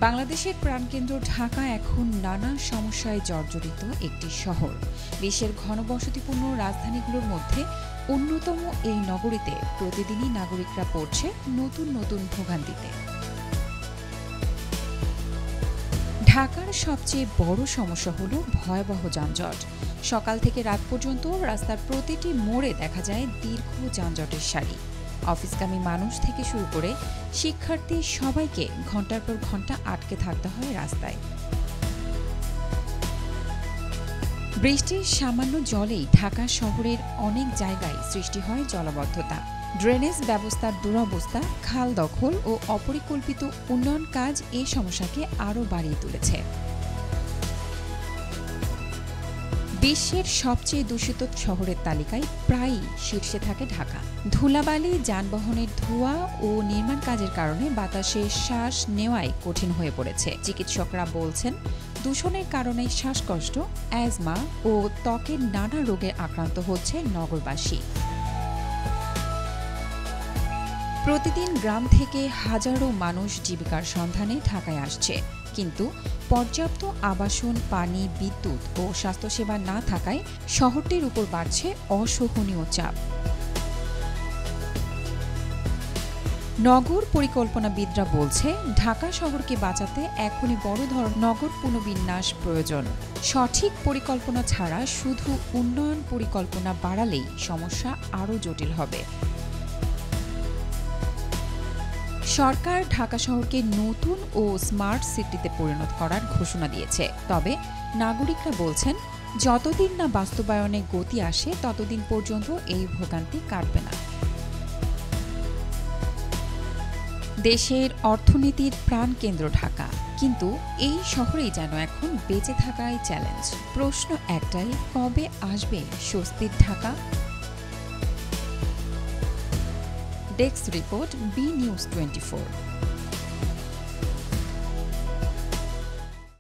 বাংলাদেশের প্রাণকেন্দ্র ঢাকা এখন নানা সমস্যায় জর্জরিত একটি শহর। বিশ্বের ঘনবসতিপূর্ণ রাজধানীগুলোর মধ্যে অন্যতম এই নগরীতে প্রতিদিনই নাগরিকরা পড়ছে নতুন নতুন ভোগান্তিতে। ঢাকার সবচেয়ে বড় সমস্যা হলো ভয়াবহ যানজট। সকাল থেকে রাত পর্যন্ত রাস্তার প্রতিটি মোড়ে দেখা যায় দীর্ঘ যানজটের সারি। অফিসগামী মানুষ থেকে শুরু করে শিক্ষার্থী সবাইকে ঘন্টার পর ঘন্টা আটকে থাকতে হয় রাস্তায়। বৃষ্টির সামান্য জলেই ঢাকা শহরের অনেক জায়গায় সৃষ্টি হয় জলাবদ্ধতা। ড্রেনেজ ব্যবস্থার দুরবস্থা, খাল দখল ও অপরিকল্পিত উন্নয়ন কাজ এই সমস্যাকে আরও বাড়িয়ে তুলেছে। বিশ্বের সবচেয়ে দূষিত শহরের তালিকায় প্রায়ই শীর্ষে থাকে ঢাকা। ধুলাবালি, যানবাহনের ধোঁয়া ও নির্মাণ কাজের কারণে বাতাসে শ্বাস নেওয়াই কঠিন হয়ে পড়েছে। চিকিৎসকরা বলছেন, দূষণের কারণে শ্বাসকষ্ট, অ্যাজমা ও ত্বকের নানা রোগে আক্রান্ত হচ্ছে নগরবাসী। প্রতিদিন গ্রাম থেকে হাজারো মানুষ জীবিকার সন্ধানে ঢাকায় আসছে, কিন্তু পর্যাপ্ত আবাসন, পানি, বিদ্যুৎ ও স্বাস্থ্যসেবা না থাকায় শহরটির উপর বাড়ছে অসহনীয় চাপ। নগর পরিকল্পনাবিদরা বলছে, ঢাকা শহরকে বাঁচাতে এখনই বড় ধরনের নগর পুনর্বিন্যাস প্রয়োজন। সঠিক পরিকল্পনা ছাড়া শুধু উন্নয়ন পরিকল্পনা বাড়ালেই সমস্যা আরও জটিল হবে। সরকার ঢাকা শহরকে নতুন ও স্মার্ট সিটিতে পরিণত করার ঘোষণা দিয়েছে, তবে নাগরিকরা বলছেন, যতদিন না বাস্তবায়নে গতি আসে ততদিন পর্যন্ত এই ভোগান্তি কাটবে না। দেশের অর্থনীতির প্রাণকেন্দ্র ঢাকা, কিন্তু এই শহরেই যেন এখন বেঁচে থাকাই চ্যালেঞ্জ। প্রশ্ন একটাই, কবে আসবে স্বস্তির Dhaka? Desk report, B news 24।